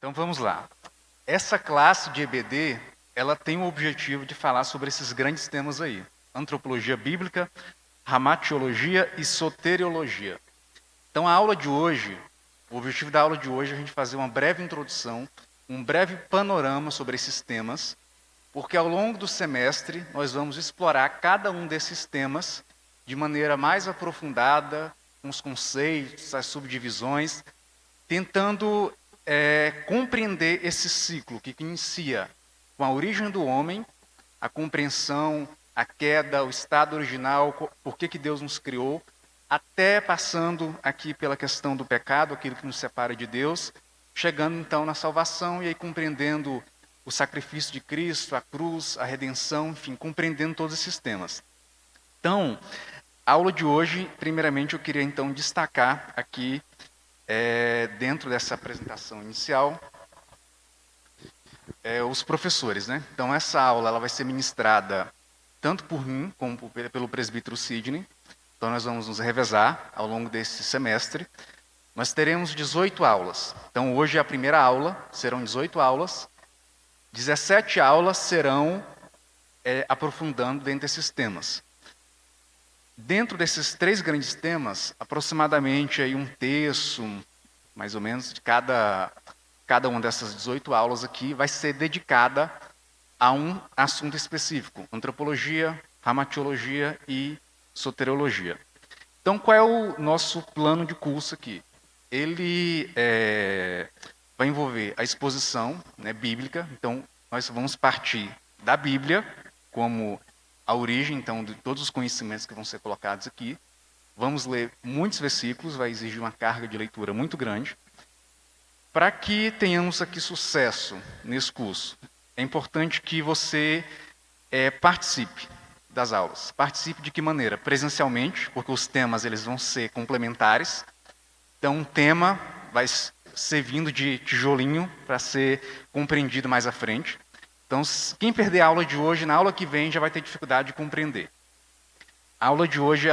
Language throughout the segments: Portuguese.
Então vamos lá. Essa classe de EBD, ela tem o objetivo de falar sobre esses grandes temas aí: antropologia bíblica, ramatiologia e soteriologia. Então a aula de hoje, o objetivo da aula de hoje é a gente fazer uma breve introdução, um breve panorama sobre esses temas, porque ao longo do semestre nós vamos explorar cada um desses temas de maneira mais aprofundada, com os conceitos, as subdivisões, tentando compreender esse ciclo que inicia com a origem do homem, a compreensão, a queda, o estado original, por que Deus nos criou, até passando aqui pela questão do pecado, aquilo que nos separa de Deus, chegando então na salvação e aí compreendendo o sacrifício de Cristo, a cruz, a redenção, enfim, compreendendo todos esses temas. Então, a aula de hoje, primeiramente, eu queria então destacar aqui, dentro dessa apresentação inicial, os professores, né? Então, essa aula ela vai ser ministrada tanto por mim como pelo presbítero Sidney. Então, nós vamos nos revezar ao longo desse semestre. Nós teremos 18 aulas. Então, hoje é a primeira aula, serão 18 aulas. 17 aulas serão aprofundando dentro desses temas. Dentro desses 3 grandes temas, aproximadamente aí um terço, mais ou menos, de cada uma dessas 18 aulas aqui vai ser dedicada a um assunto específico: antropologia, ramatiologia e soteriologia. Então, qual é o nosso plano de curso aqui? Ele vai envolver a exposição, né, bíblica. Então, nós vamos partir da Bíblia como a origem, então, de todos os conhecimentos que vão ser colocados aqui. Vamos ler muitos versículos, vai exigir uma carga de leitura muito grande. Para que tenhamos aqui sucesso nesse curso, é importante que você participe das aulas. Participe de que maneira? Presencialmente, porque os temas eles vão ser complementares. Então, um tema vai ser vindo de tijolinho para ser compreendido mais à frente. Então, quem perder a aula de hoje, na aula que vem já vai ter dificuldade de compreender. A aula de hoje,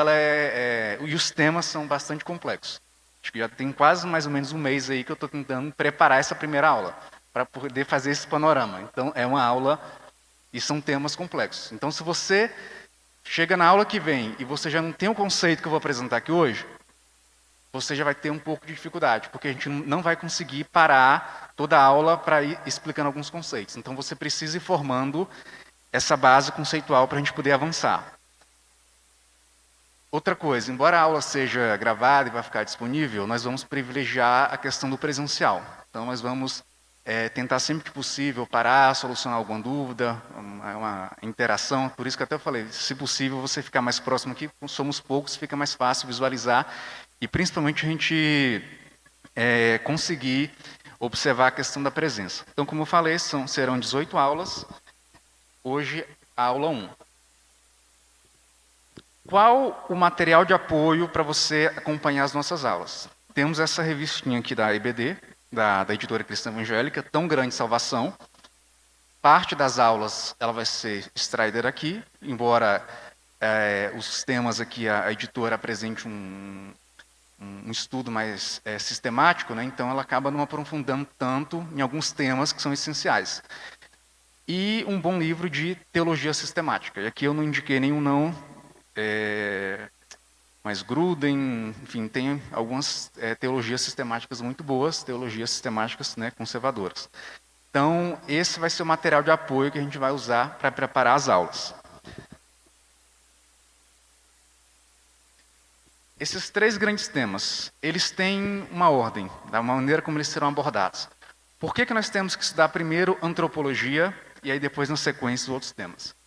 e os temas são bastante complexos. Acho que já tem quase mais ou menos um mês aí que eu estou tentando preparar essa primeira aula, para poder fazer esse panorama. Então, é uma aula e são temas complexos. Então, se você chega na aula que vem e você já não tem o conceito que eu vou apresentar aqui hoje, você já vai ter um pouco de dificuldade, porque a gente não vai conseguir parar toda a aula para ir explicando alguns conceitos. Então, você precisa ir formando essa base conceitual para a gente poder avançar. Outra coisa, embora a aula seja gravada e vai ficar disponível, nós vamos privilegiar a questão do presencial. Então, nós vamos tentar sempre que possível parar, solucionar alguma dúvida, uma interação. Por isso que até eu falei, se possível, você ficar mais próximo aqui, somos poucos, fica mais fácil visualizar e principalmente a gente conseguir observar a questão da presença. Então, como eu falei, serão 18 aulas. Hoje, a aula 1. Qual o material de apoio para você acompanhar as nossas aulas? Temos essa revistinha aqui da EBD, da editora Cristã Evangélica, Tão Grande Salvação. Parte das aulas ela vai ser extraída daqui, embora os temas aqui, a editora apresente um estudo mais sistemático, né? Então ela acaba não aprofundando tanto em alguns temas que são essenciais. E um bom livro de teologia sistemática. E aqui eu não indiquei nenhum não, mas Gruden, enfim, tem algumas teologias sistemáticas muito boas, teologias sistemáticas, né, conservadoras. Então, esse vai ser o material de apoio que a gente vai usar para preparar as aulas. Esses 3 grandes temas, eles têm uma ordem, da maneira como eles serão abordados. Por que nós temos que estudar primeiro antropologia e aí depois, na sequência, os outros temas?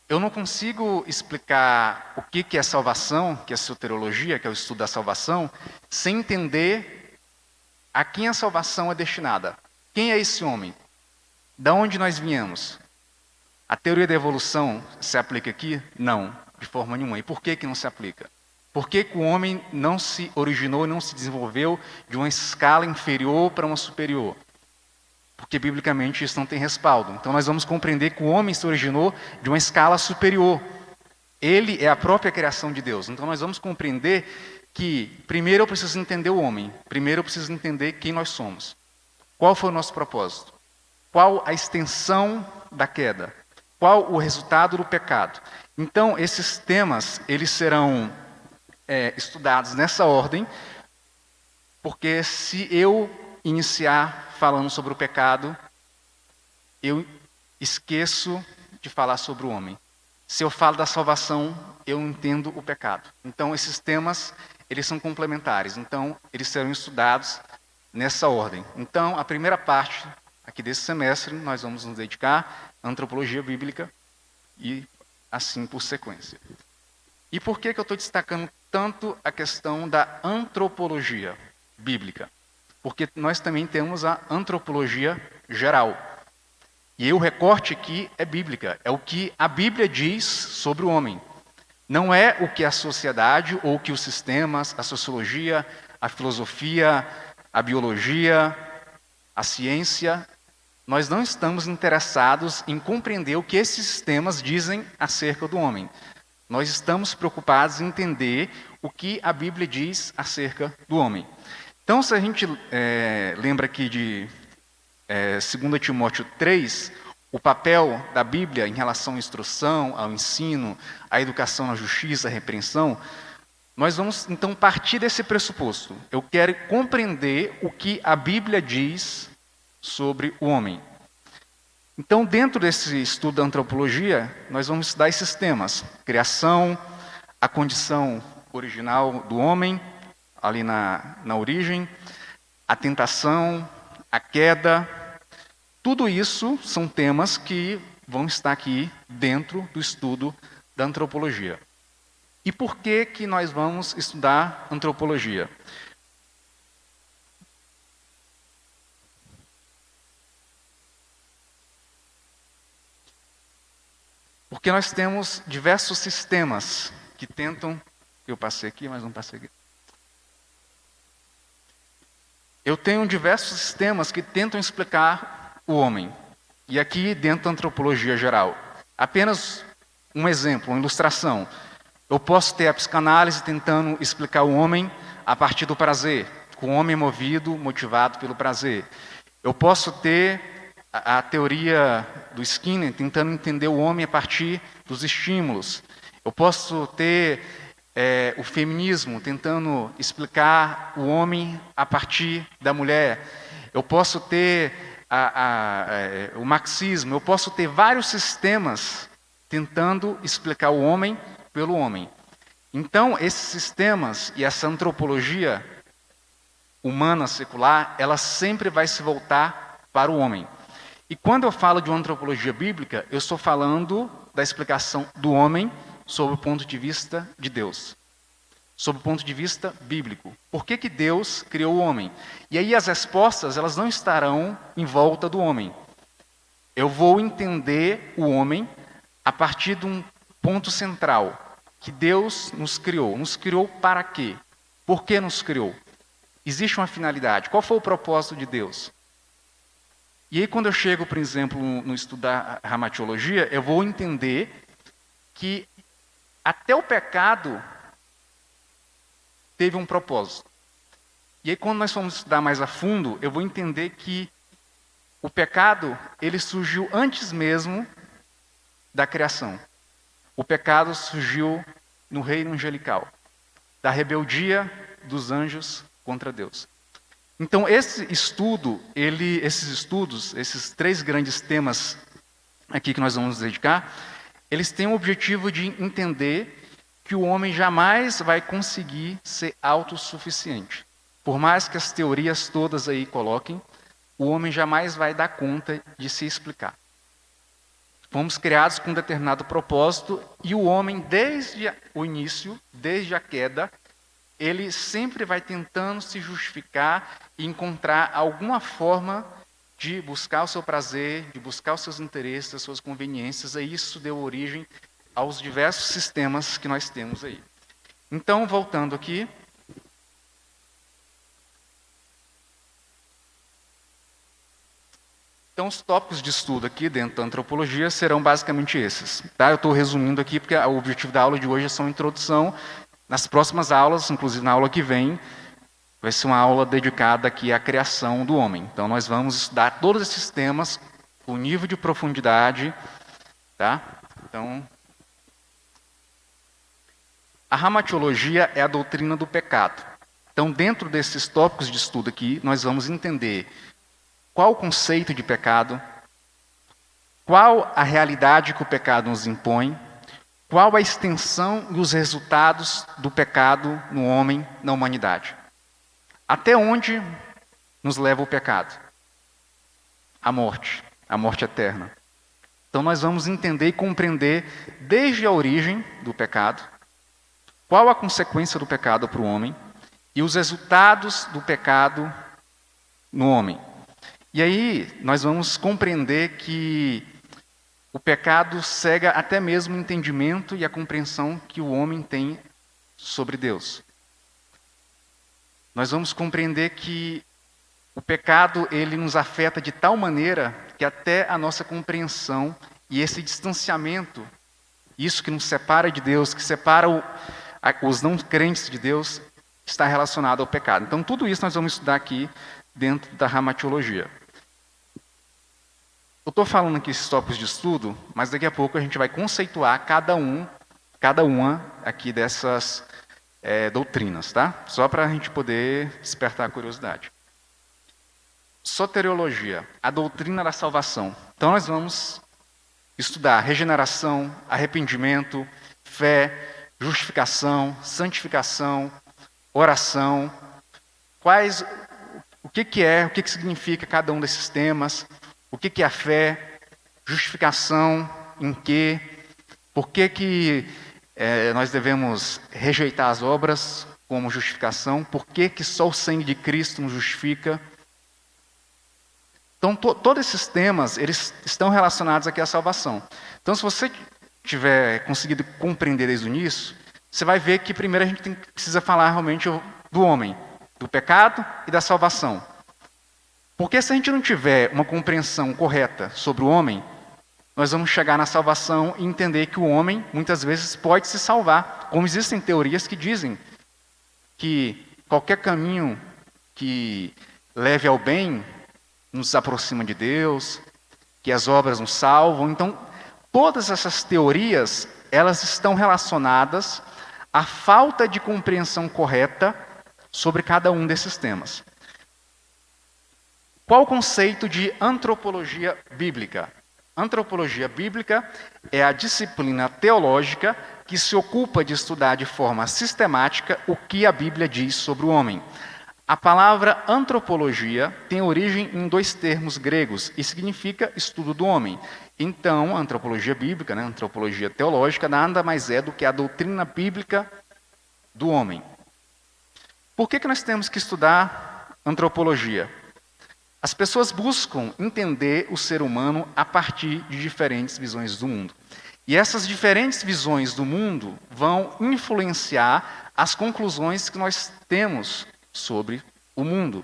Eu não consigo explicar o que é salvação, que é soteriologia, que é o estudo da salvação, sem entender a quem a salvação é destinada. Quem é esse homem? Da onde nós viemos? A teoria da evolução se aplica aqui? Não, de forma nenhuma. E por que não se aplica? Por que o homem não se originou e não se desenvolveu de uma escala inferior para uma superior? Porque, biblicamente, isso não tem respaldo. Então, nós vamos compreender que o homem se originou de uma escala superior. Ele é a própria criação de Deus. Então, nós vamos compreender que, primeiro, eu preciso entender o homem. Primeiro, eu preciso entender quem nós somos. Qual foi o nosso propósito? Qual a extensão da queda? Qual o resultado do pecado? Então, esses temas, eles serão estudados nessa ordem, porque se eu iniciar falando sobre o pecado, eu esqueço de falar sobre o homem. Se eu falo da salvação, eu entendo o pecado. Então, esses temas, eles são complementares. Então, eles serão estudados nessa ordem. Então, a primeira parte aqui desse semestre, nós vamos nos dedicar à antropologia bíblica e assim por sequência. E por que eu estou destacando tanto a questão da antropologia bíblica? Porque nós também temos a antropologia geral. E o recorte aqui é bíblica, é o que a Bíblia diz sobre o homem. Não é o que a sociedade ou o que os sistemas, a sociologia, a filosofia, a biologia, a ciência. Nós não estamos interessados em compreender o que esses sistemas dizem acerca do homem. Nós estamos preocupados em entender o que a Bíblia diz acerca do homem. Então, se a gente lembra aqui de 2 Timóteo 3, o papel da Bíblia em relação à instrução, ao ensino, à educação, à justiça, à repreensão, nós vamos então partir desse pressuposto. Eu quero compreender o que a Bíblia diz sobre o homem. Então, dentro desse estudo da antropologia, nós vamos estudar esses temas: criação, a condição original do homem, ali na origem, a tentação, a queda. Tudo isso são temas que vão estar aqui dentro do estudo da antropologia. E por que nós vamos estudar antropologia? Porque nós temos diversos sistemas que tentam... Eu passei aqui, mas não passei aqui. Eu tenho diversos sistemas que tentam explicar o homem. E aqui dentro da antropologia geral. Apenas um exemplo, uma ilustração. Eu posso ter a psicanálise tentando explicar o homem a partir do prazer, com o homem motivado pelo prazer. Eu posso ter a teoria do Skinner tentando entender o homem a partir dos estímulos. Eu posso ter o feminismo tentando explicar o homem a partir da mulher. Eu posso ter o marxismo. Eu posso ter vários sistemas tentando explicar o homem pelo homem. Então, esses sistemas e essa antropologia humana secular, ela sempre vai se voltar para o homem. E quando eu falo de uma antropologia bíblica, eu estou falando da explicação do homem sob o ponto de vista de Deus. Sob o ponto de vista bíblico. Por que Deus criou o homem? E aí as respostas, elas não estarão em volta do homem. Eu vou entender o homem a partir de um ponto central, que Deus nos criou. Nos criou para quê? Por que nos criou? Existe uma finalidade. Qual foi o propósito de Deus? E aí, quando eu chego, por exemplo, no estudo da ramatiologia, eu vou entender que até o pecado teve um propósito. E aí, quando nós formos estudar mais a fundo, eu vou entender que o pecado, ele surgiu antes mesmo da criação. O pecado surgiu no reino angelical, da rebeldia dos anjos contra Deus. Então, esse estudo, esses estudos, esses 3 grandes temas aqui que nós vamos nos dedicar, eles têm o objetivo de entender que o homem jamais vai conseguir ser autossuficiente. Por mais que as teorias todas aí coloquem, o homem jamais vai dar conta de se explicar. Fomos criados com um determinado propósito e o homem, desde o início, desde a queda, ele sempre vai tentando se justificar e encontrar alguma forma de buscar o seu prazer, de buscar os seus interesses, as suas conveniências, e isso deu origem aos diversos sistemas que nós temos aí. Então, voltando aqui. Então, os tópicos de estudo aqui dentro da antropologia serão basicamente esses. Tá? Eu estou resumindo aqui, porque o objetivo da aula de hoje é só uma introdução. Nas próximas aulas, inclusive na aula que vem, vai ser uma aula dedicada aqui à criação do homem. Então, nós vamos estudar todos esses temas com nível de profundidade, tá? Então, a ramatiologia é a doutrina do pecado. Então, dentro desses tópicos de estudo aqui, nós vamos entender qual o conceito de pecado, qual a realidade que o pecado nos impõe, qual a extensão e os resultados do pecado no homem, na humanidade. Até onde nos leva o pecado? A morte eterna. Então nós vamos entender e compreender desde a origem do pecado, qual a consequência do pecado para o homem e os resultados do pecado no homem. E aí nós vamos compreender que o pecado cega até mesmo o entendimento e a compreensão que o homem tem sobre Deus. Nós vamos compreender que o pecado ele nos afeta de tal maneira que até a nossa compreensão e esse distanciamento, isso que nos separa de Deus, que separa os não crentes de Deus, está relacionado ao pecado. Então, tudo isso nós vamos estudar aqui dentro da ramatiologia. Eu estou falando aqui esses tópicos de estudo, mas daqui a pouco a gente vai conceituar cada uma aqui dessas doutrinas, tá? Só para a gente poder despertar a curiosidade. Soteriologia, a doutrina da salvação. Então nós vamos estudar regeneração, arrependimento, fé, justificação, santificação, oração, o que significa cada um desses temas, o que é a fé, justificação, em quê, por que nós devemos rejeitar as obras como justificação, por que só o sangue de Cristo nos justifica. Então, todos esses temas, eles estão relacionados aqui à salvação. Então, se você tiver conseguido compreender desde o início, você vai ver que primeiro a gente precisa falar realmente do homem, do pecado e da salvação. Porque se a gente não tiver uma compreensão correta sobre o homem, nós vamos chegar na salvação e entender que o homem, muitas vezes, pode se salvar. Como existem teorias que dizem que qualquer caminho que leve ao bem nos aproxima de Deus, que as obras nos salvam. Então, todas essas teorias, elas estão relacionadas à falta de compreensão correta sobre cada um desses temas. Qual o conceito de antropologia bíblica? Antropologia bíblica é a disciplina teológica que se ocupa de estudar de forma sistemática o que a Bíblia diz sobre o homem. A palavra antropologia tem origem em dois termos gregos e significa estudo do homem. Então, a antropologia bíblica, a antropologia teológica, nada mais é do que a doutrina bíblica do homem. Por que nós temos que estudar antropologia? As pessoas buscam entender o ser humano a partir de diferentes visões do mundo. E essas diferentes visões do mundo vão influenciar as conclusões que nós temos sobre o mundo,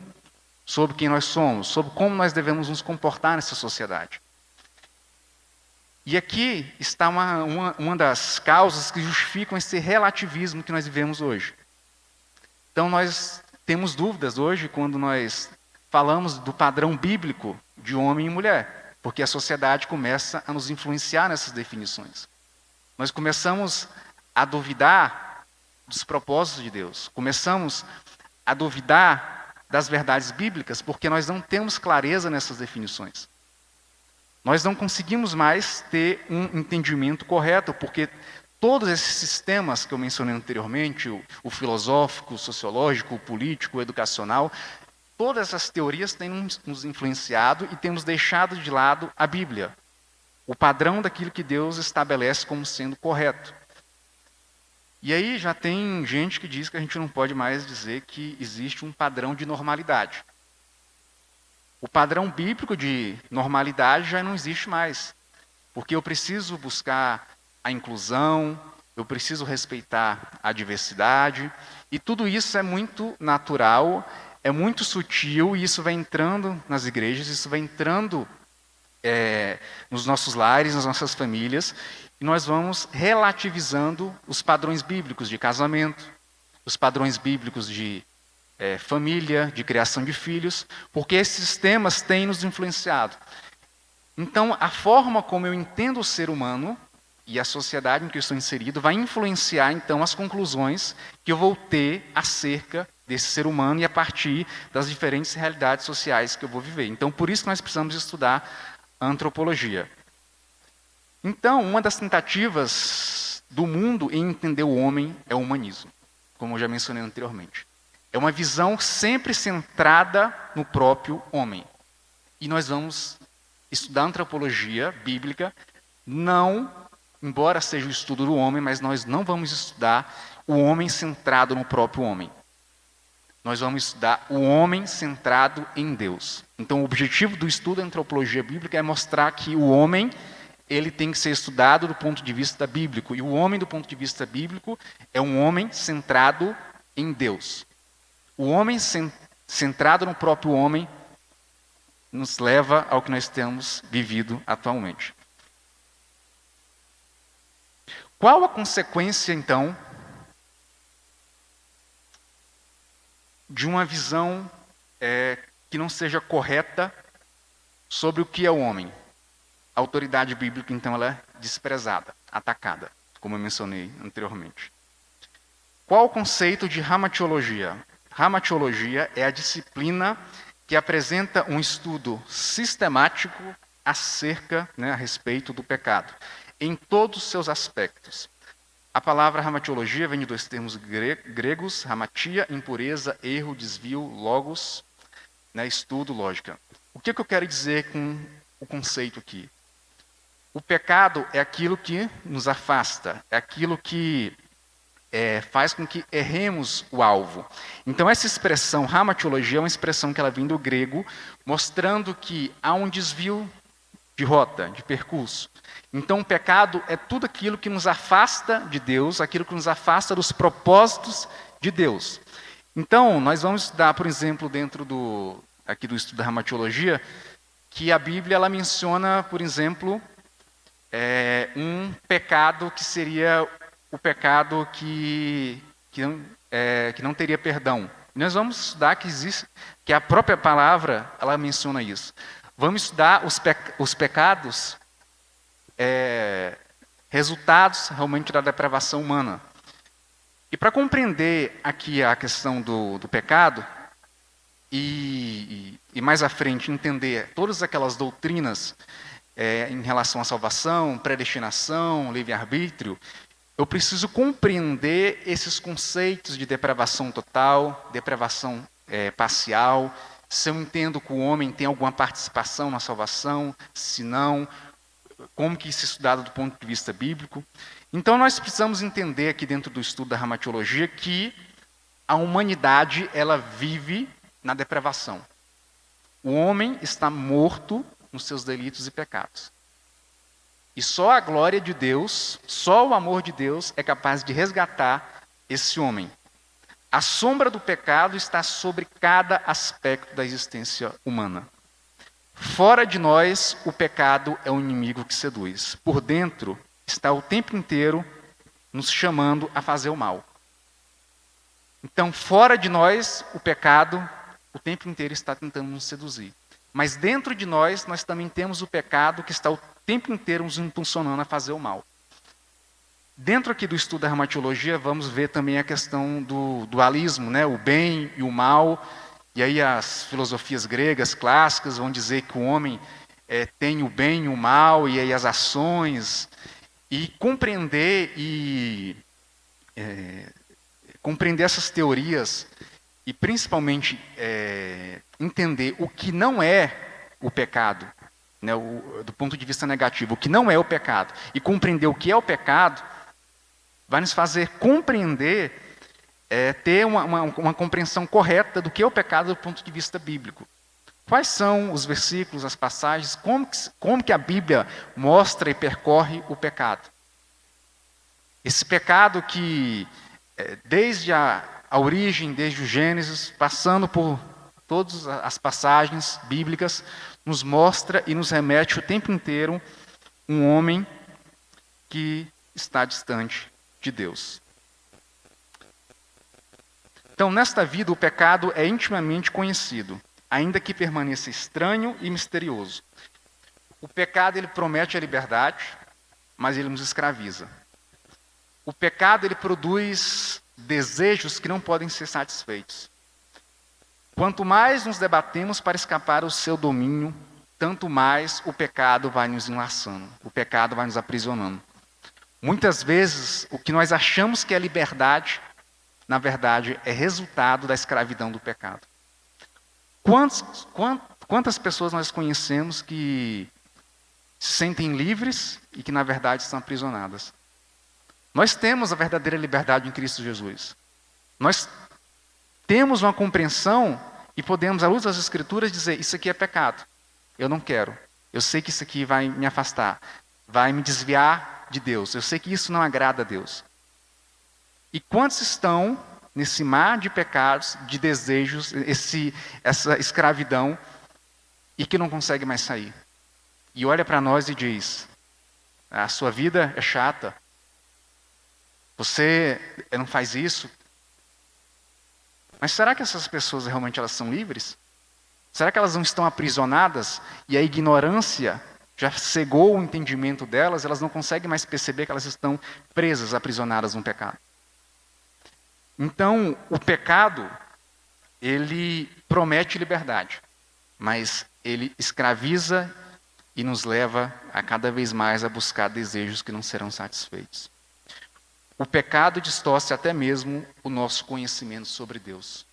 sobre quem nós somos, sobre como nós devemos nos comportar nessa sociedade. E aqui está uma das causas que justificam esse relativismo que nós vivemos hoje. Então nós temos dúvidas hoje quando nós falamos do padrão bíblico de homem e mulher, porque a sociedade começa a nos influenciar nessas definições. Nós começamos a duvidar dos propósitos de Deus, começamos a duvidar das verdades bíblicas, porque nós não temos clareza nessas definições. Nós não conseguimos mais ter um entendimento correto, porque todos esses sistemas que eu mencionei anteriormente, o filosófico, o sociológico, o político, o educacional, todas essas teorias têm nos influenciado e têm nos deixado de lado a Bíblia, o padrão daquilo que Deus estabelece como sendo correto. E aí já tem gente que diz que a gente não pode mais dizer que existe um padrão de normalidade. O padrão bíblico de normalidade já não existe mais, porque eu preciso buscar a inclusão, eu preciso respeitar a diversidade, e tudo isso é muito natural, é muito sutil, e isso vai entrando nas igrejas, isso vai entrando nos nossos lares, nas nossas famílias, e nós vamos relativizando os padrões bíblicos de casamento, os padrões bíblicos de família, de criação de filhos, porque esses temas têm nos influenciado. Então, a forma como eu entendo o ser humano e a sociedade em que eu estou inserido vai influenciar, então, as conclusões que eu vou ter acerca desse ser humano e a partir das diferentes realidades sociais que eu vou viver. Então, por isso que nós precisamos estudar a antropologia. Então, uma das tentativas do mundo em entender o homem é o humanismo, como eu já mencionei anteriormente. É uma visão sempre centrada no próprio homem. E nós vamos estudar antropologia bíblica, não, embora seja o estudo do homem, mas nós não vamos estudar o homem centrado no próprio homem. Nós vamos estudar o homem centrado em Deus. Então, o objetivo do estudo da antropologia bíblica é mostrar que o homem ele tem que ser estudado do ponto de vista bíblico. E o homem, do ponto de vista bíblico, é um homem centrado em Deus. O homem centrado no próprio homem nos leva ao que nós temos vivido atualmente. Qual a consequência, então, de uma visão que não seja correta sobre o que é o homem? A autoridade bíblica, então, ela é desprezada, atacada, como eu mencionei anteriormente. Qual o conceito de ramatiologia? Ramatiologia é a disciplina que apresenta um estudo sistemático acerca, a respeito do pecado, em todos os seus aspectos. A palavra ramatiologia vem de dois termos gregos, ramatia, impureza, erro, desvio, logos, estudo, lógica. O que eu quero dizer com o conceito aqui? O pecado é aquilo que nos afasta, é aquilo que faz com que erremos o alvo. Então, essa expressão, ramatiologia, é uma expressão que ela vem do grego, mostrando que há um desvio de rota, de percurso. Então, o pecado é tudo aquilo que nos afasta de Deus, aquilo que nos afasta dos propósitos de Deus. Então, nós vamos estudar, por exemplo, dentro aqui do estudo da ramatiologia, que a Bíblia ela menciona, por exemplo, um pecado que seria o pecado que não teria perdão. E nós vamos estudar que a própria palavra ela menciona isso. Vamos estudar os pecados resultados realmente da depravação humana. E para compreender aqui a questão do pecado, e mais à frente entender todas aquelas doutrinas em relação à salvação, predestinação, livre-arbítrio, eu preciso compreender esses conceitos de depravação total, depravação parcial, se eu entendo que o homem tem alguma participação na salvação, se não, como que isso é estudado do ponto de vista bíblico. Então nós precisamos entender aqui dentro do estudo da ramatiologia que a humanidade ela vive na depravação. O homem está morto nos seus delitos e pecados. E só a glória de Deus, só o amor de Deus é capaz de resgatar esse homem. A sombra do pecado está sobre cada aspecto da existência humana. Fora de nós, o pecado é o inimigo que seduz. Por dentro, está o tempo inteiro nos chamando a fazer o mal. Então, fora de nós, o pecado, o tempo inteiro está tentando nos seduzir. Mas dentro de nós, nós também temos o pecado que está o tempo inteiro nos impulsionando a fazer o mal. Dentro aqui do estudo da ramatiologia, vamos ver também a questão do dualismo, o bem e o mal. E aí as filosofias gregas clássicas vão dizer que o homem tem o bem e o mal, e aí as ações. E compreender essas teorias, e principalmente entender o que não é o pecado, do ponto de vista negativo, o que não é o pecado, e compreender o que é o pecado, vai nos fazer compreender, ter uma compreensão correta do que é o pecado do ponto de vista bíblico. Quais são os versículos, as passagens, como que a Bíblia mostra e percorre o pecado? Esse pecado que, desde a origem, desde o Gênesis, passando por todas as passagens bíblicas, nos mostra e nos remete o tempo inteiro um homem que está distante de Deus. Então, nesta vida, o pecado é intimamente conhecido, ainda que permaneça estranho e misterioso. O pecado, ele promete a liberdade, mas ele nos escraviza. O pecado, ele produz desejos que não podem ser satisfeitos. Quanto mais nos debatemos para escapar ao seu domínio, tanto mais o pecado vai nos enlaçando, o pecado vai nos aprisionando. Muitas vezes, o que nós achamos que é liberdade, na verdade, é resultado da escravidão do pecado. Quantas pessoas nós conhecemos que se sentem livres e que, na verdade, estão aprisionadas? Nós temos a verdadeira liberdade em Cristo Jesus. Nós temos uma compreensão e podemos, à luz das Escrituras, dizer: isso aqui é pecado, eu não quero. Eu sei que isso aqui vai me afastar, vai me desviar de Deus. Eu sei que isso não agrada a Deus. E quantos estão nesse mar de pecados, de desejos, essa escravidão, e que não consegue mais sair? E olha para nós e diz: a sua vida é chata, você não faz isso. Mas será que essas pessoas realmente elas são livres? Será que elas não estão aprisionadas e a ignorância já cegou o entendimento delas, elas não conseguem mais perceber que elas estão presas, aprisionadas no pecado? Então, o pecado, ele promete liberdade, mas ele escraviza e nos leva a cada vez mais a buscar desejos que não serão satisfeitos. O pecado distorce até mesmo o nosso conhecimento sobre Deus.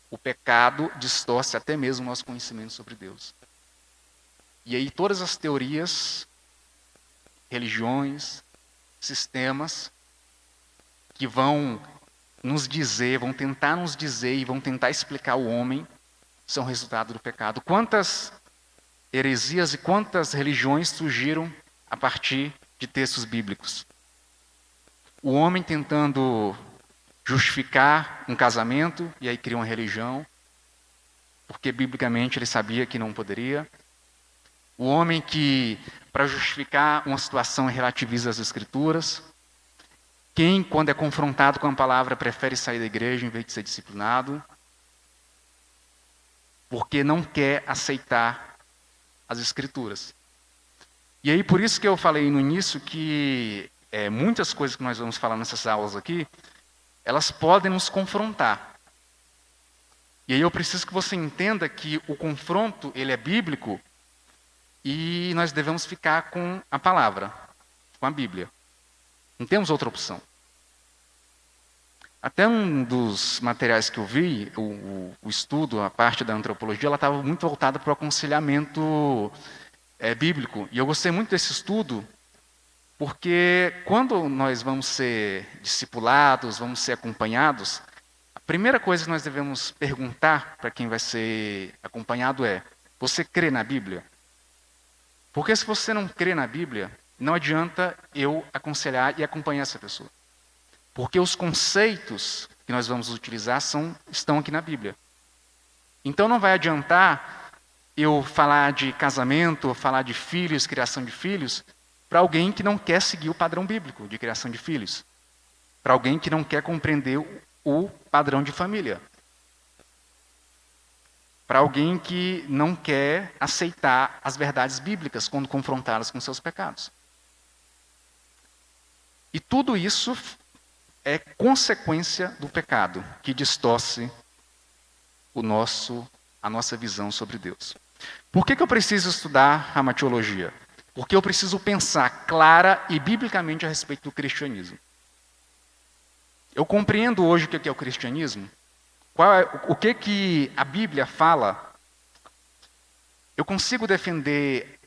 O pecado distorce até mesmo o nosso conhecimento sobre Deus. E aí todas as teorias, religiões, sistemas que vão nos dizer, vão tentar nos dizer e vão tentar explicar o homem, são resultado do pecado. Quantas heresias e quantas religiões surgiram a partir de textos bíblicos? O homem tentando justificar um casamento, e aí cria uma religião, porque biblicamente ele sabia que não poderia. O homem que, para justificar uma situação, relativiza as Escrituras. Quem, quando é confrontado com a palavra, prefere sair da igreja em vez de ser disciplinado, porque não quer aceitar as Escrituras. E aí, por isso que eu falei no início que muitas coisas que nós vamos falar nessas aulas aqui, elas podem nos confrontar. E aí eu preciso que você entenda que o confronto, ele é bíblico, e nós devemos ficar com a palavra, com a Bíblia. Não temos outra opção. Até um dos materiais que eu vi, o estudo, a parte da antropologia, ela estava muito voltada para o aconselhamento bíblico. E eu gostei muito desse estudo, porque quando nós vamos ser discipulados, vamos ser acompanhados, a primeira coisa que nós devemos perguntar para quem vai ser acompanhado é: você crê na Bíblia? Porque se você não crê na Bíblia, não adianta eu aconselhar e acompanhar essa pessoa. Porque os conceitos que nós vamos utilizar estão aqui na Bíblia. Então não vai adiantar eu falar de casamento, falar de filhos, criação de filhos, para alguém que não quer seguir o padrão bíblico de criação de filhos. Para alguém que não quer compreender o padrão de família. Para alguém que não quer aceitar as verdades bíblicas quando confrontadas com seus pecados. E tudo isso é consequência do pecado, que distorce a nossa visão sobre Deus. Por que eu preciso estudar a teologia? Porque eu preciso pensar clara e biblicamente a respeito do cristianismo. Eu compreendo hoje o que é o cristianismo, o que a Bíblia fala. Eu consigo defender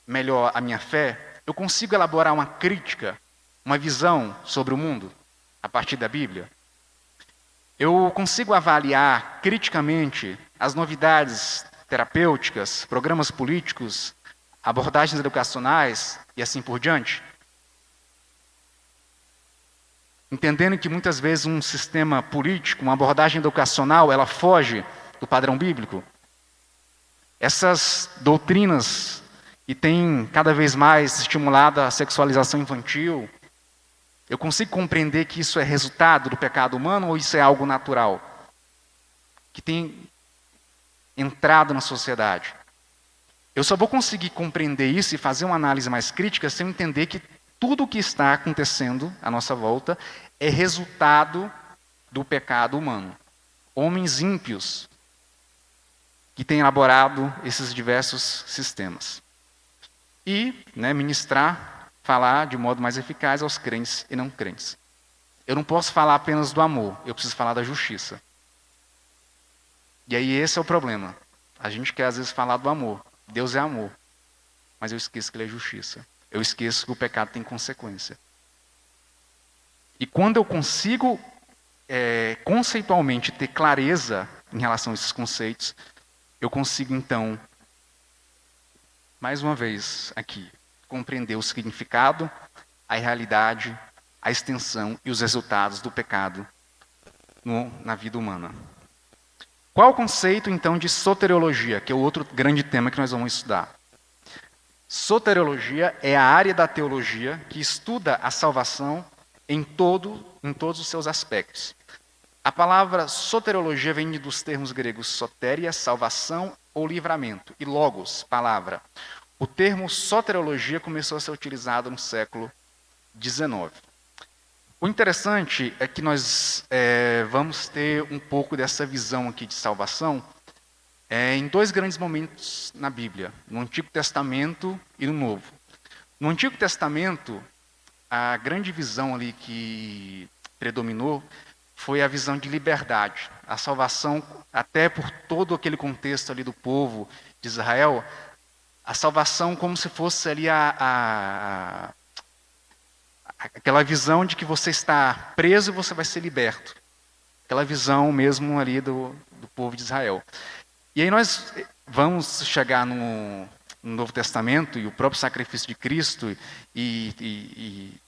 melhor a minha fé, eu consigo elaborar uma crítica, uma visão sobre o mundo a partir da Bíblia. Eu consigo avaliar criticamente as novidades terapêuticas, programas políticos, abordagens educacionais e assim por diante. Entendendo que muitas vezes um sistema político, uma abordagem educacional, ela foge do padrão bíblico. Essas doutrinas que têm cada vez mais estimulado a sexualização infantil, Eu consigo compreender que isso é resultado do pecado humano ou isso é algo natural? Que tem entrado na sociedade. Eu só vou conseguir compreender isso e fazer uma análise mais crítica se eu entender que tudo o que está acontecendo à nossa volta é resultado do pecado humano. Homens ímpios que têm elaborado esses diversos sistemas. E ministrar, falar de modo mais eficaz aos crentes e não crentes. Eu não posso falar apenas do amor, eu preciso falar da justiça. E aí esse é o problema. A gente quer às vezes falar do amor. Deus é amor. Mas eu esqueço que ele é justiça. Eu esqueço que o pecado tem consequência. E quando eu consigo conceitualmente ter clareza em relação a esses conceitos, eu consigo então, mais uma vez aqui, compreender o significado, a realidade, a extensão e os resultados do pecado na vida humana. Qual o conceito, então, de soteriologia, que é o outro grande tema que nós vamos estudar? Soteriologia é a área da teologia que estuda a salvação em todos os seus aspectos. A palavra soteriologia vem dos termos gregos soteria, salvação ou livramento, e logos, palavra. O termo soteriologia começou a ser utilizado no século XIX. O interessante é que nós vamos ter um pouco dessa visão aqui de salvação em dois grandes momentos na Bíblia, no Antigo Testamento e no Novo. No Antigo Testamento, a grande visão ali que predominou foi a visão de liberdade. A salvação, até por todo aquele contexto ali do povo de Israel, a salvação como se fosse ali aquela visão de que você está preso e você vai ser liberto. Aquela visão mesmo ali do povo de Israel. E aí nós vamos chegar no Novo Testamento e o próprio sacrifício de Cristo e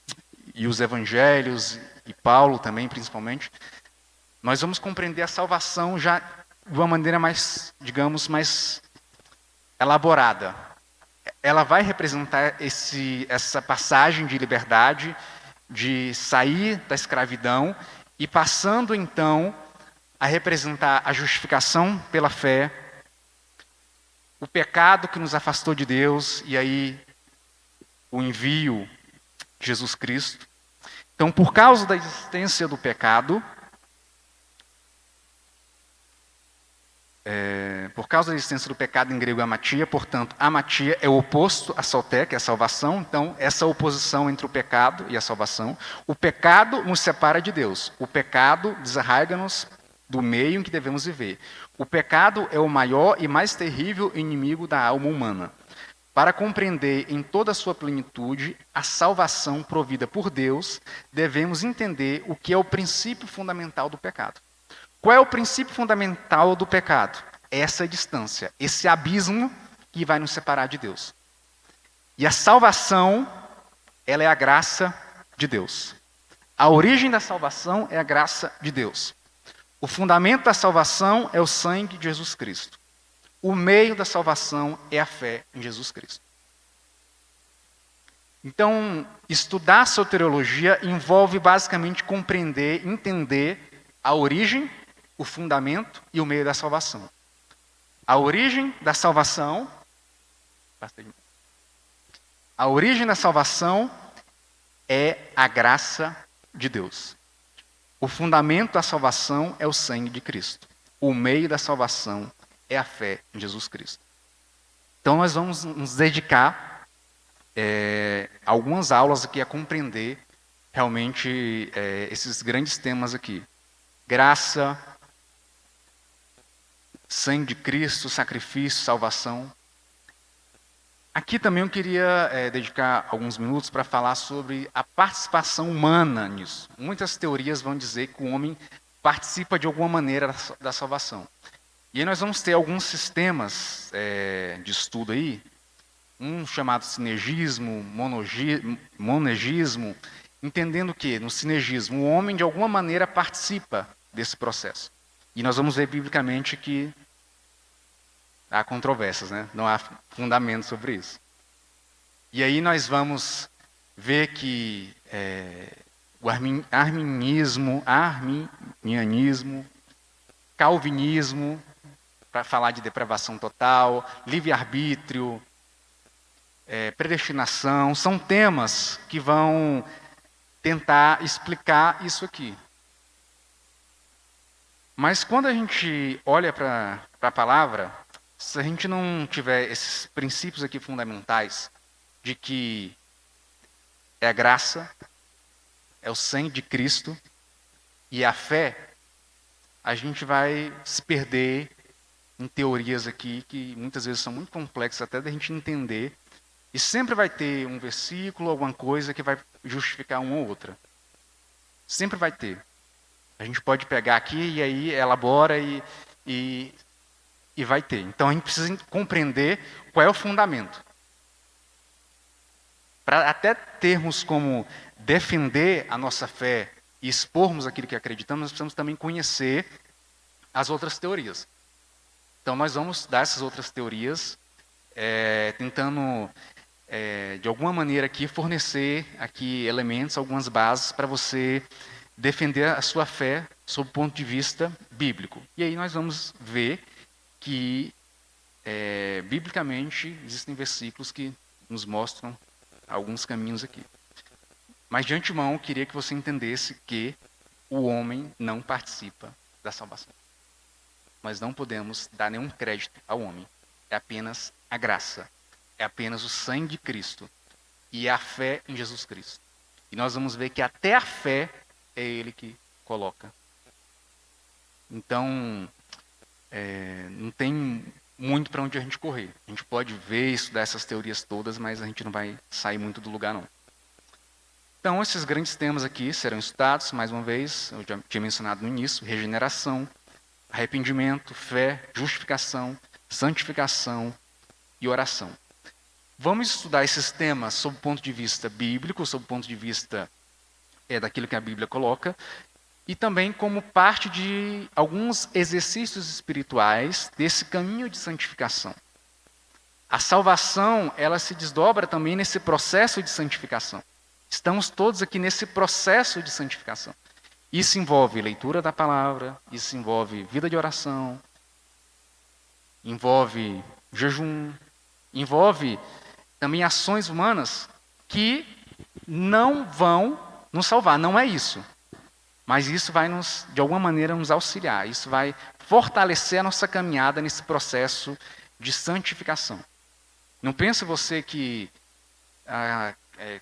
os evangelhos, e Paulo também principalmente, nós vamos compreender a salvação já de uma maneira mais, digamos, mais elaborada. Ela vai representar essa passagem de liberdade, de sair da escravidão e passando então a representar a justificação pela fé, o pecado que nos afastou de Deus e aí o envio de Jesus Cristo. Então, por causa da existência do pecado, em grego amatia, portanto, amatia é o oposto a soté, que é a salvação. Então, essa oposição entre o pecado e a salvação. O pecado nos separa de Deus. O pecado desarraiga-nos do meio em que devemos viver. O pecado é o maior e mais terrível inimigo da alma humana. Para compreender em toda a sua plenitude a salvação provida por Deus, devemos entender o que é o princípio fundamental do pecado. Qual é o princípio fundamental do pecado? Essa distância, esse abismo que vai nos separar de Deus. E a salvação, ela é a graça de Deus. A origem da salvação é a graça de Deus. O fundamento da salvação é o sangue de Jesus Cristo. O meio da salvação é a fé em Jesus Cristo. Então, estudar a soteriologia envolve basicamente compreender, entender a origem, o fundamento e o meio da salvação. A origem da salvação é a graça de Deus. O fundamento da salvação é o sangue de Cristo. O meio da salvação é a fé em Jesus Cristo. Então nós vamos nos dedicar algumas aulas aqui a compreender realmente esses grandes temas aqui. Graça, sangue de Cristo, sacrifício, salvação. Aqui também eu queria dedicar alguns minutos para falar sobre a participação humana nisso. Muitas teorias vão dizer que o homem participa de alguma maneira da salvação. E aí nós vamos ter alguns sistemas de estudo aí, um chamado sinergismo, monegismo, entendendo que no sinergismo o homem de alguma maneira participa desse processo. E nós vamos ver biblicamente que há controvérsias, né? Não há fundamento sobre isso. E aí nós vamos ver que o arminianismo, calvinismo, para falar de depravação total, livre-arbítrio, predestinação, são temas que vão tentar explicar isso aqui. Mas quando a gente olha para a palavra, se a gente não tiver esses princípios aqui fundamentais, de que é a graça, é o sangue de Cristo e a fé, a gente vai se perder em teorias aqui que muitas vezes são muito complexas até da gente entender. E sempre vai ter um versículo, alguma coisa que vai justificar uma ou outra. Sempre vai ter. A gente pode pegar aqui e aí elabora e vai ter. Então a gente precisa compreender qual é o fundamento. Para até termos como defender a nossa fé e expormos aquilo que acreditamos, nós precisamos também conhecer as outras teorias. Então nós vamos dar essas outras teorias, tentando de alguma maneira aqui fornecer aqui elementos, algumas bases para você defender a sua fé sob o ponto de vista bíblico. E aí nós vamos ver que biblicamente existem versículos que nos mostram alguns caminhos aqui. Mas de antemão eu queria que você entendesse que o homem não participa da salvação. Nós não podemos dar nenhum crédito ao homem. É apenas a graça. É apenas o sangue de Cristo e a fé em Jesus Cristo. E nós vamos ver que até a fé é Ele que coloca. Então, não tem muito para onde a gente correr. A gente pode ver, estudar essas teorias todas, mas a gente não vai sair muito do lugar, não. Então, esses grandes temas aqui serão estudados, mais uma vez, eu já tinha mencionado no início, regeneração, arrependimento, fé, justificação, santificação e oração. Vamos estudar esses temas sob o ponto de vista bíblico, sob o ponto de vista daquilo que a Bíblia coloca, e também como parte de alguns exercícios espirituais desse caminho de santificação. A salvação, ela se desdobra também nesse processo de santificação. Estamos todos aqui nesse processo de santificação. Isso envolve leitura da palavra, isso envolve vida de oração, envolve jejum, envolve também ações humanas que não vão nos salvar, não é isso. Mas isso vai de alguma maneira, nos auxiliar, isso vai fortalecer a nossa caminhada nesse processo de santificação. Não pense você que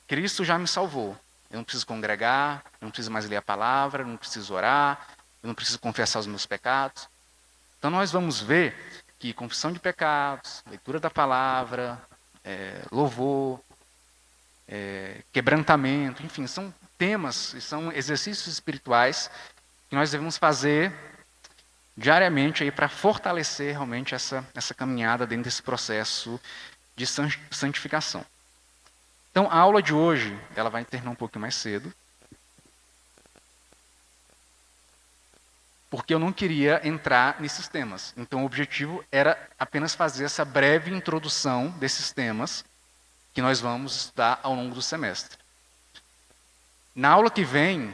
Cristo já me salvou. Eu não preciso congregar, eu não preciso mais ler a palavra, eu não preciso orar, eu não preciso confessar os meus pecados. Então nós vamos ver que confissão de pecados, leitura da palavra, louvor, quebrantamento, enfim, são temas, são exercícios espirituais que nós devemos fazer diariamente para fortalecer realmente essa caminhada dentro desse processo de santificação. Então, a aula de hoje, ela vai terminar um pouco mais cedo, porque eu não queria entrar nesses temas. Então, o objetivo era apenas fazer essa breve introdução desses temas que nós vamos estudar ao longo do semestre. Na aula que vem,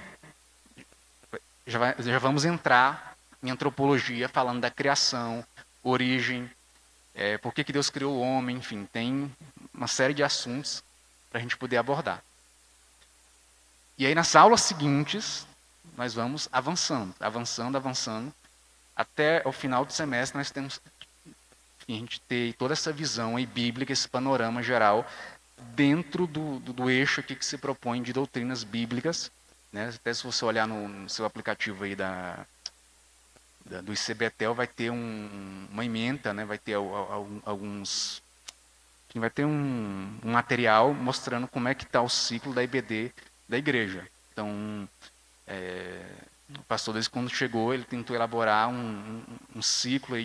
já vamos entrar em antropologia, falando da criação, origem, por que Deus criou o homem, enfim, tem uma série de assuntos para a gente poder abordar. E aí, nas aulas seguintes, nós vamos avançando, até o final do semestre nós temos, enfim, a gente ter toda essa visão aí bíblica, esse panorama geral, dentro do eixo aqui que se propõe de doutrinas bíblicas, né? Até se você olhar no seu aplicativo aí do ICBetel, vai ter uma ementa, né? Vai ter alguns... Vai ter um material mostrando como é que está o ciclo da IBD da igreja. Então, o pastor, desde quando chegou, ele tentou elaborar um ciclo aí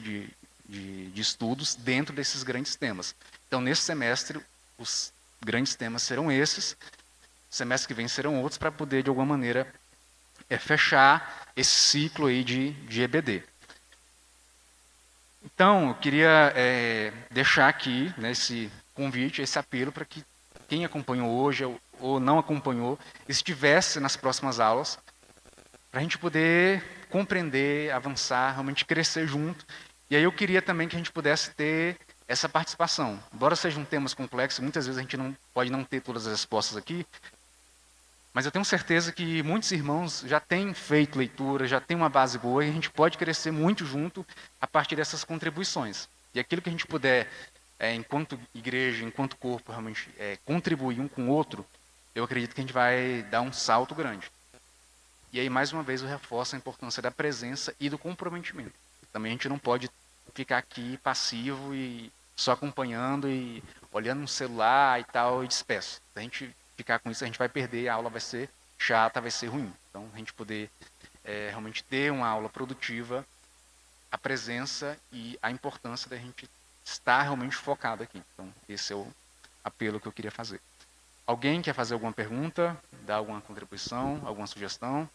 de estudos dentro desses grandes temas. Então, nesse semestre, os grandes temas serão esses, semestre que vem serão outros, para poder, de alguma maneira, fechar esse ciclo aí de EBD. Então, eu queria deixar aqui, né, esse convite, esse apelo para que quem acompanhou hoje ou não acompanhou, estivesse nas próximas aulas, para a gente poder compreender, avançar, realmente crescer junto. E aí eu queria também que a gente pudesse ter essa participação. Embora sejam temas complexos, muitas vezes a gente não pode não ter todas as respostas aqui, mas eu tenho certeza que muitos irmãos já têm feito leitura, já têm uma base boa, e a gente pode crescer muito junto a partir dessas contribuições. E aquilo que a gente puder, enquanto igreja, enquanto corpo, realmente contribuir um com o outro, eu acredito que a gente vai dar um salto grande. E aí, mais uma vez, eu reforço a importância da presença e do comprometimento. Também a gente não pode ficar aqui passivo e só acompanhando e olhando no celular e tal e disperso. Se a gente ficar com isso, a gente vai perder, a aula vai ser chata, vai ser ruim. Então, a gente poder realmente ter uma aula produtiva, a presença e a importância da gente estar realmente focado aqui. Então, esse é o apelo que eu queria fazer. Alguém quer fazer alguma pergunta, dar alguma contribuição, alguma sugestão?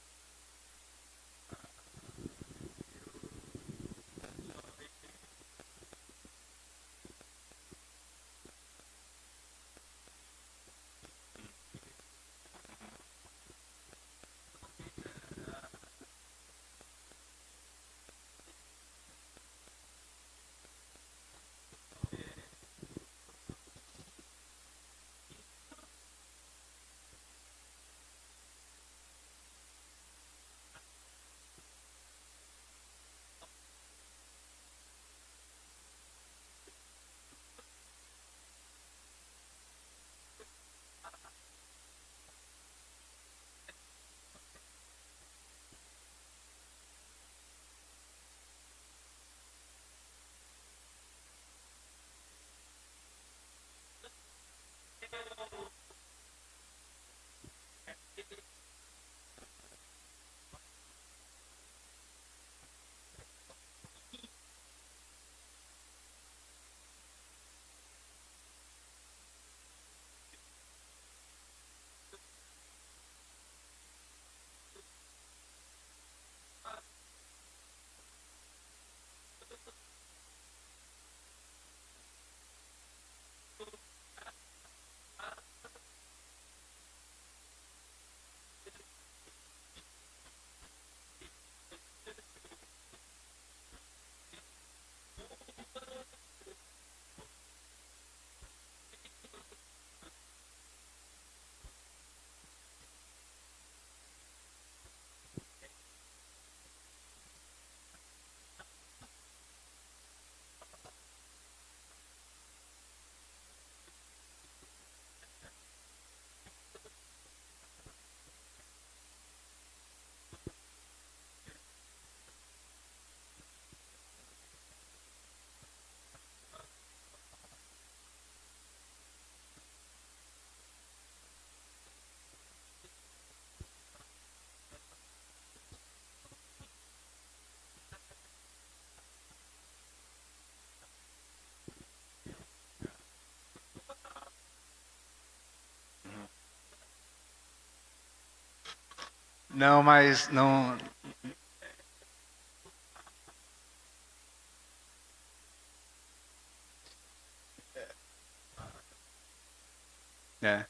Não, mas não. É,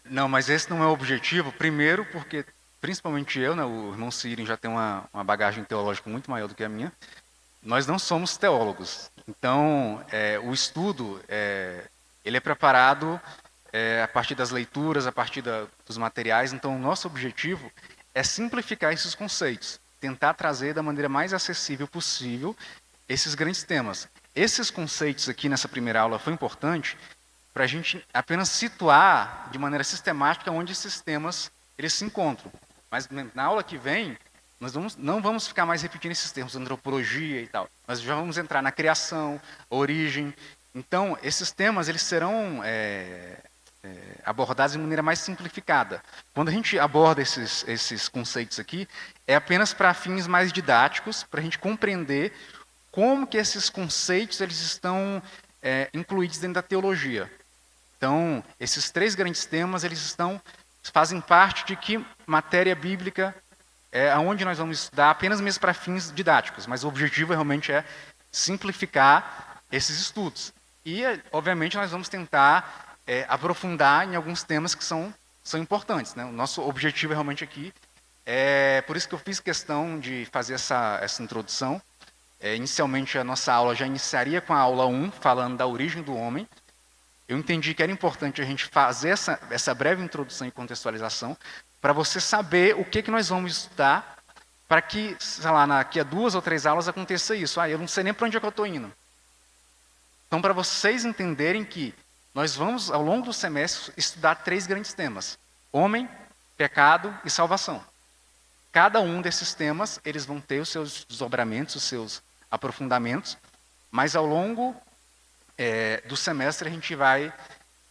não, mas esse não é o objetivo. Primeiro, porque principalmente eu, né, o irmão Siren já tem uma bagagem teológica muito maior do que a minha. Nós não somos teólogos. Então, o estudo ele é preparado a partir das leituras, a partir dos materiais. Então, o nosso objetivo é simplificar esses conceitos, tentar trazer da maneira mais acessível possível esses grandes temas. Esses conceitos aqui nessa primeira aula foi importante para a gente apenas situar de maneira sistemática onde esses temas eles se encontram. Mas na aula que vem, nós não vamos ficar mais repetindo esses termos, antropologia e tal. Nós já vamos entrar na criação, origem. Então, esses temas eles serão abordados de maneira mais simplificada. Quando a gente aborda esses conceitos aqui, é apenas para fins mais didáticos, para a gente compreender como que esses conceitos eles estão incluídos dentro da teologia. Então, esses três grandes temas eles fazem parte de que matéria bíblica aonde nós vamos estudar apenas mesmo para fins didáticos, mas o objetivo realmente é simplificar esses estudos. E, obviamente, nós vamos tentar aprofundar em alguns temas que são importantes, né? O nosso objetivo realmente aqui por isso que eu fiz questão de fazer essa introdução. Inicialmente, a nossa aula já iniciaria com a aula 1, falando da origem do homem. Eu entendi que era importante a gente fazer essa breve introdução e contextualização, para você saber o que nós vamos estudar, para que, sei lá, daqui a 2 ou 3 aulas aconteça isso. Eu não sei nem para onde é que eu estou indo. Então, para vocês entenderem que nós vamos, ao longo do semestre, estudar 3 grandes temas: homem, pecado e salvação. Cada um desses temas, eles vão ter os seus desdobramentos, os seus aprofundamentos, mas ao longo do semestre a gente vai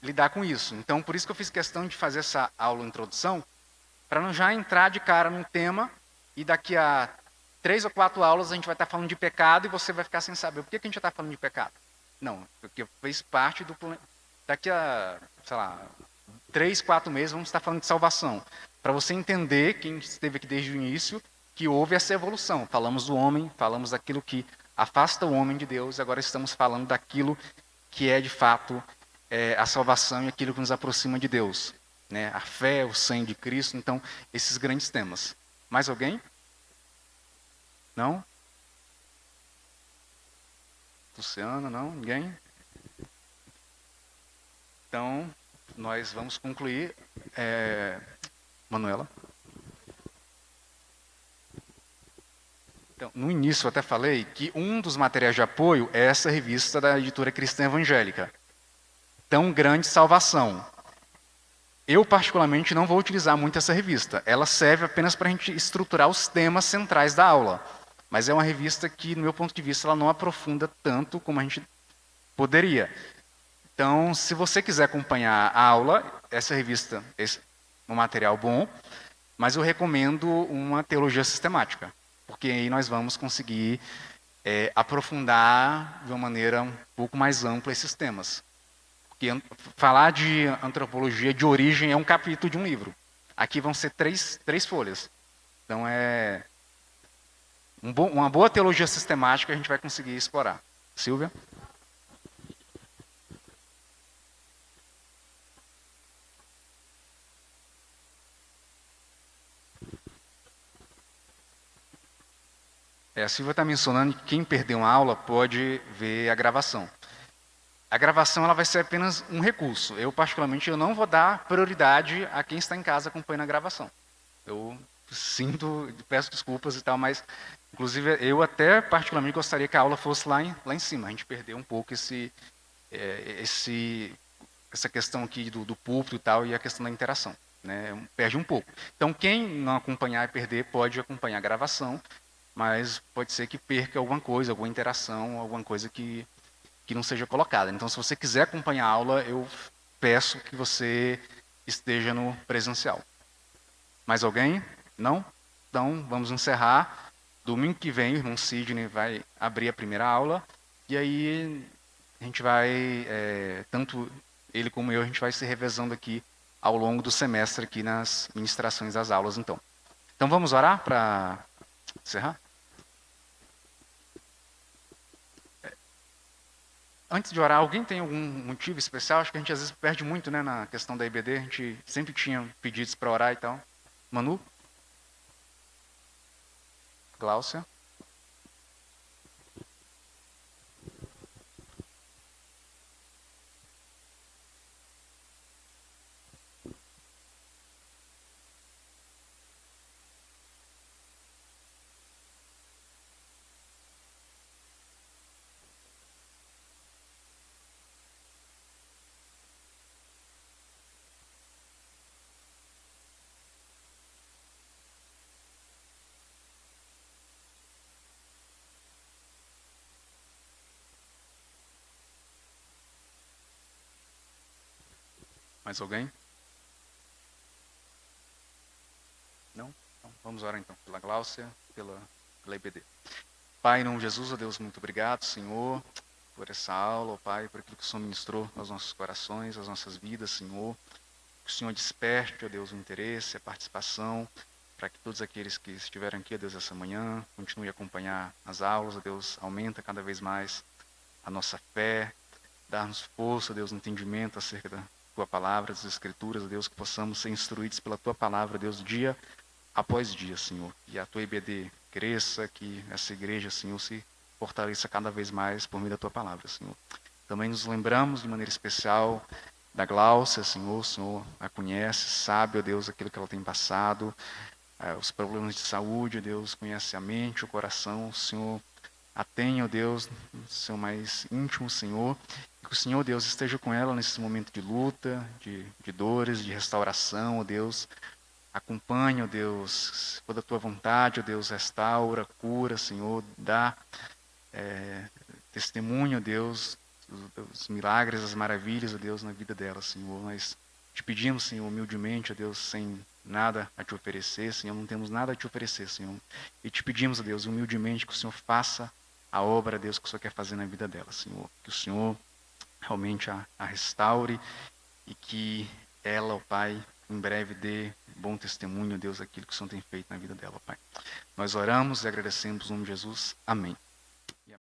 lidar com isso. Então, por isso que eu fiz questão de fazer essa aula introdução, para não já entrar de cara num tema e daqui a 3 ou 4 aulas a gente vai estar falando de pecado e você vai ficar sem saber por que a gente já está falando de pecado. Não, porque fez parte do... Daqui a, sei lá, 3, 4 meses vamos estar falando de salvação. Para você entender, quem esteve aqui desde o início, que houve essa evolução. Falamos do homem, falamos daquilo que afasta o homem de Deus, agora estamos falando daquilo que é de fato a salvação e aquilo que nos aproxima de Deus. Né? A fé, o sangue de Cristo, então, esses grandes temas. Mais alguém? Não? Luciana, não? Ninguém? Então, nós vamos concluir. Manuela? Então, no início eu até falei que um dos materiais de apoio é essa revista da editora Cristã Evangélica, Tão Grande Salvação. Eu, particularmente, não vou utilizar muito essa revista. Ela serve apenas para a gente estruturar os temas centrais da aula. Mas é uma revista que, no meu ponto de vista, ela não aprofunda tanto como a gente poderia. Então, se você quiser acompanhar a aula, essa revista é um material bom, mas eu recomendo uma teologia sistemática, porque aí nós vamos conseguir aprofundar de uma maneira um pouco mais ampla esses temas. Porque falar de antropologia de origem é um capítulo de um livro. Aqui vão ser 3 folhas. Então, uma boa teologia sistemática a gente vai conseguir explorar. Silvia? A Silvia está mencionando que quem perdeu uma aula pode ver a gravação. A gravação ela vai ser apenas um recurso. Eu, particularmente, eu não vou dar prioridade a quem está em casa acompanhando a gravação. Eu sinto, peço desculpas e tal, mas, inclusive, eu até particularmente gostaria que a aula fosse lá em cima. A gente perdeu um pouco essa questão aqui do púlpito e tal, e a questão da interação. Né? Perde um pouco. Então, quem não acompanhar e perder, pode acompanhar a gravação, mas pode ser que perca alguma coisa, alguma interação, alguma coisa que não seja colocada. Então, se você quiser acompanhar a aula, eu peço que você esteja no presencial. Mais alguém? Não? Então, vamos encerrar. Domingo que vem, o irmão Sidney vai abrir a primeira aula, e aí a gente vai, tanto ele como eu, a gente vai se revezando aqui ao longo do semestre aqui nas ministrações das aulas, então. Então, vamos orar para encerrar? Antes de orar, alguém tem algum motivo especial? Acho que a gente às vezes perde muito, né, na questão da IBD. A gente sempre tinha pedidos para orar e tal. Manu? Gláucia? Mais alguém? Não? Então, vamos orar então pela Gláucia, pela IBD. Pai, em nome de Jesus, ó Deus, muito obrigado, Senhor, por essa aula, ó Pai, por aquilo que o Senhor ministrou aos nossos corações, às nossas vidas, Senhor. Que o Senhor desperte, ó Deus, o interesse, a participação, para que todos aqueles que estiveram aqui, ó Deus, essa manhã, continuem a acompanhar as aulas, ó Deus, aumenta cada vez mais a nossa fé, dar-nos força, ó Deus, entendimento acerca Tua palavra, das Escrituras, Deus, que possamos ser instruídos pela Tua palavra, Deus, dia após dia, Senhor. Que a Tua IBD cresça, que essa igreja, Senhor, se fortaleça cada vez mais por meio da Tua palavra, Senhor. Também nos lembramos de maneira especial da Gláucia, Senhor. O Senhor a conhece, sabe, ó Deus, aquilo que ela tem passado, os problemas de saúde, ó Deus, conhece a mente, o coração, o Senhor a tenha, ó Deus, no seu mais íntimo, Senhor, e que o Senhor, Deus, esteja com ela nesse momento de luta, de dores, de restauração, ó Deus. Acompanhe, ó Deus, se for da Tua vontade, ó Deus, restaura, cura, Senhor, dá testemunho, ó Deus, dos milagres, das maravilhas, ó Deus, na vida dela, Senhor. Nós te pedimos, Senhor, humildemente, ó Deus, sem nada a te oferecer, Senhor, não temos nada a te oferecer, Senhor. E te pedimos, ó Deus, humildemente, que o Senhor faça a obra, Deus, que o Senhor quer fazer na vida dela, Senhor. Que o Senhor realmente a restaure e que ela, ó Pai, em breve dê bom testemunho, Deus, daquilo que o Senhor tem feito na vida dela, ó Pai. Nós oramos e agradecemos no nome de Jesus. Amém.